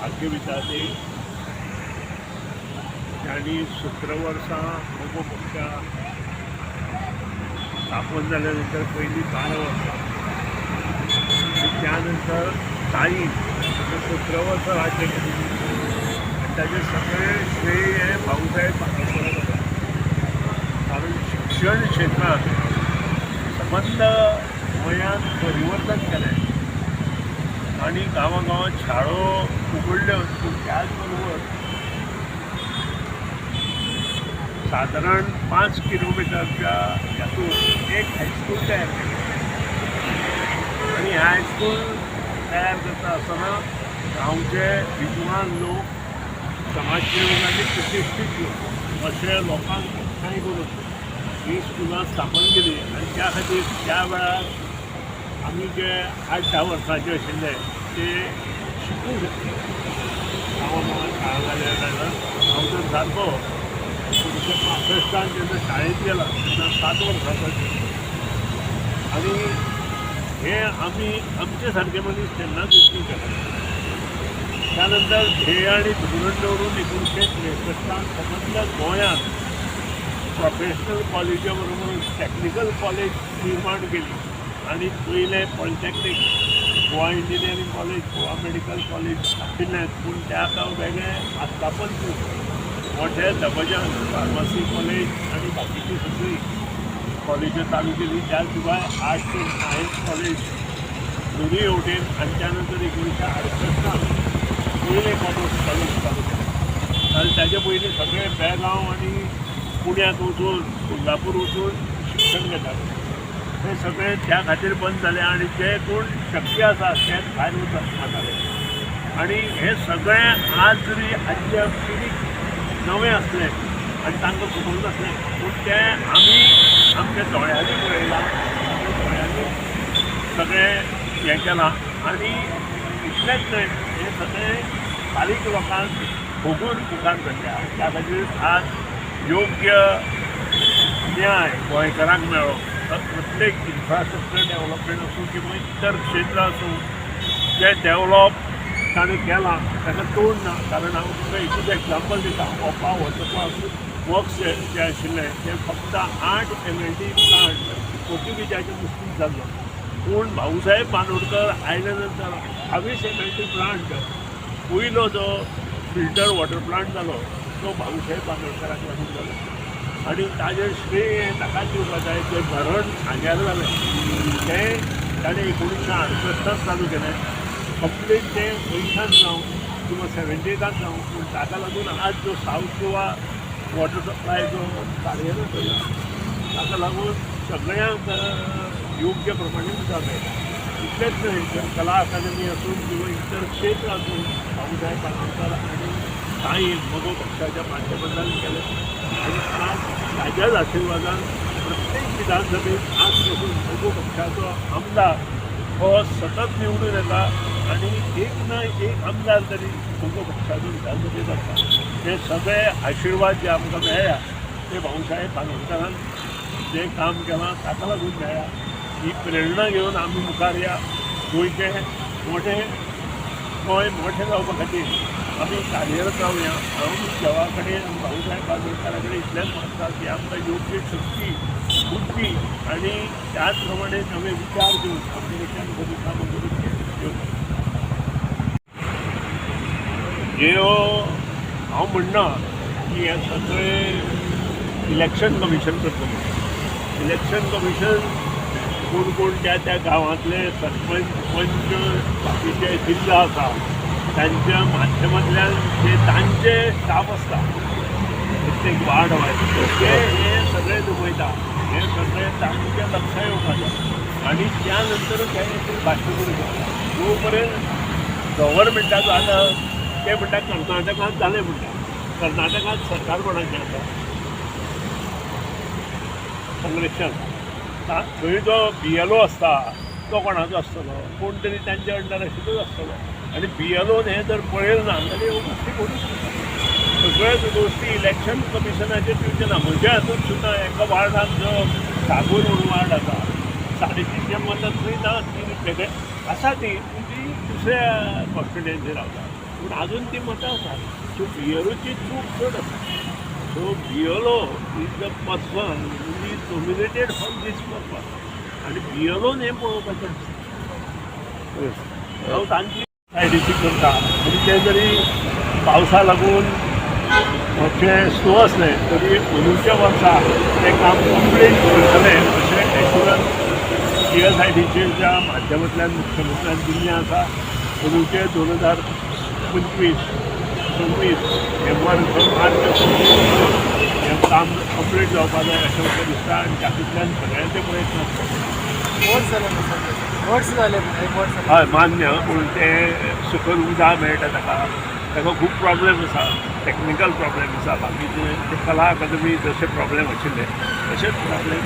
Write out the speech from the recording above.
भाग्य विधाते त्यांनी 17 वर्सां मोगो पक्षा स्थापन झाल्यानंतर पहिली 12 वर्सां आणि त्यानंतर ताई 17 वर्सां राज्य केली आणि त्याचे सगळे श्रेय हे भाऊसाहेब बांदोडकरांक वता. कारण शिक्षण क्षेत्रात संबंध गोंयांत परिवर्तन केलें आणि गांवागांवांत शाळो उगडल्यो, पूण त्याच बरोबर साधारण 5 किलोमिटरच्या हातूंत एक हायस्कूल तयार केलें आणि हायस्कूल तयार करता आसतना गांवचे विद्वान लोक, समाजसेवकांनी प्रतिश्ठीत लोक अशे लोकांक एकठांय करून ही स्कुलां स्थापन केली आणि त्या खातीर त्या वेळार आमी जे 8-10 वर्सांचे आशिल्ले ते शिकूंक शकले. गांवागांवांत शाळा जाल्या कारणान हांव तर सारको 1965 जेन्ना शाळेंत गेला तेन्ना 7 वर्सांचो आशिल्लो आनी हे आमी आमचे सारके मनीस तेन्नाच दिसली केले. त्यानंतर ध्येय आणि धोरण दवरून 1963 समग्र गोंयांत प्रोफेशनल कॉलेजा बरोबर टॅक्निकल कॉलेज निर्माण केली आणि पयले polytechnic Goa engineering college, Goa medical college आशिल्लें, पूण त्या वेगळे आस्थापन करून मोठे दर्जान फार्मासी कॉलेज आणि बाकीची सगळी कॉलेजां चालू केली. त्या शिवाय आर्ट्स एंड सायन्स कॉलेज दोनूय हेवटेन आणि त्यानंतर 1968 पयले कॉमर्स कॉलेज चालू केलें. आनी ताचे पयलीं सगळे बेळगांव आनी पुण्याक वचून, कोल्हापूर वचून शिक्षण घेताले. हे सगळे त्या खातीर बंद जाले आणि जे कोण शक्य आसा ते भायर वताले. आणि हे सगळे आज जरी आजच्या पिढीक नवे असले आणि तांकां खबर नासलें, पूण ते आमी आमच्या दोळ्यांनी पळयलां, आमच्या दोळ्यांनी सगळे हें केलां. आणि इतलेंच न्हय, हे सगळे बारीक लोकांक भोगून मुखार घडल्या. त्या खातीर आज योग्य न्याय गोंयकारांक मेळ्ळो. प्रत्येक इन्फ्रास्ट्रक्चर डेव्हलपमेंट आसूं किंवा इतर क्षेत्र आसूं जे डेव्हलप ताणें केलां ताका तोड ना. कारण हांव तुमकां एकूच एग्जाम्पल दिता. ओपा वॉटरपार्क वर्क्स जे आशिल्ले ते फक्त 8 MLD प्लांट पोर्तुगीजाच्या मुस्तीक जाल्लो, पूण भाऊसाहेब बांदोडकर आयल्या नंतर 28 MLD प्लांट पयलो जो फिल्टर वॉटर प्लांट जालो तो भाऊसाहेब बांदोडकराक लागून जालो. आणि ताजें श्रेय ताका दिवपाक जाय. जें धरण हांग्यार जालें तें ताणें 1968 चालू केलें. कंप्लीट तें 80 जावं किंवा 70 जावं, पूण ताका लागून आज जो सावथ गोवा वॉटर सप्लाय जो कार्यरत जाला ताका लागून सगळ्यांक योग्य प्रमाणे उदक मेळटा. इतलेंच न्हय, कला अकादमी आसूं किंवा इतर क्षेत्र आसूं भाऊसाहेब बांदोडकर आनी ताई मोगो पक्षाच्या माध्यमांतल्यान केलें. आणि आज ताज्याच आशिर्वादान प्रत्येक विधानसभेत आज पासून मोगो पक्षाचो आमदार हो सतत निवडून येता आणि एक ना एक आमदार तरी मोगो पक्षाचो विधानसभेत आसता. हे सगळे आशिर्वाद जे आमकां मेळ्ळ्या ते भाऊसाहेब बांदोडकरान जें काम केलां ताका लागून मेळ्ळ्या. ही प्रेरणा घेवन आमी मुखार या. गोंयचे मोठे गोंय मोठें जावपा खातीर आमी कार्यरत रावया. हांव देवा कडेन आनी भाऊसाहेब बांदोडकरा कडेन इतलेंच मागता की आमकां योग्य शक्ती, बुद्धी आणि त्याच प्रमाणे नवे विचार घेवन आमचे देशान बरी कामां करून ह्यो हांव म्हणना की हे सगळे इलेक्शन कमिशन करतलें. इलेक्शन कमिशन कोण कोण त्या गांवांतले सरपंच, पंच, बाकीचे जिल्लो आसा तांच्या माध्यमांतल्यान जे तांचे स्टाफ आसता प्रत्येक वार्ड वायज ते हे सगळे जमयता. हे सगळे तांच्या लक्षांत येवपाक जाय आणि त्या नंतरच हे भाश्य करूंक जाय. जो पर्यंत गव्हर्मेंटाचो आतां ते म्हणटा कर्नाटकांत जालें म्हणटा. कर्नाटकांत सरकार कोणाचें आसा? काँग्रेसचें. थंय जो BLO आसता तो कोणाचो आसतलो? कोण तरी तांच्या अंडर आशिल्लोच आसतलो. आणि BLOन हें जर पळयलें ना जाल्यार ह्यो गोश्टी करूंक शकता. सगळ्योच गोश्टी इलेक्शन कमिशनाचेर दिवचे ना. म्हज्या हातूंत सुद्दां एका वार्डांत जो सागूर म्हणून वार्ड आसा 350 मतां थंय ना. ती वेगळे आसा ती दुसऱ्या कॉन्स्टिट्युएन्सी रावता. पूण आजून ती मतां आसात सो बियरूची चूक चड आसा so BLO is the person who is nominated for this purpose आनी बियलोन हें पळोवपाचें आसता हांव तांची सायडीची करता आनी ते जरी पावसा लागून अशें स्लो असलें तरी अंदूच्या वर्सा तें काम कंप्लीट करतलें अशें एश्युरन्स सीएसआयडीचे ज्या माध्यमांतल्यान मुख्यमंत्र्यान दिल्लें आसा अंदूचे 2025-26 हे वर्स मार्च हें काम कंप्लीट जावपाक जाय अशें म्हाका दिसता आनी तातूंतल्यान सगळ्यांचे प्रयत्न आसता वर्स जाले हय मान्य पूण तें सकयल उदक मेळटा ताका खूब प्रॉब्लेम आसा टॅक्निकल प्रॉब्लेम आसा बाकीचे ते कला अकादमी जशे प्रॉब्लेम आशिल्ले तशेच प्रॉब्लेम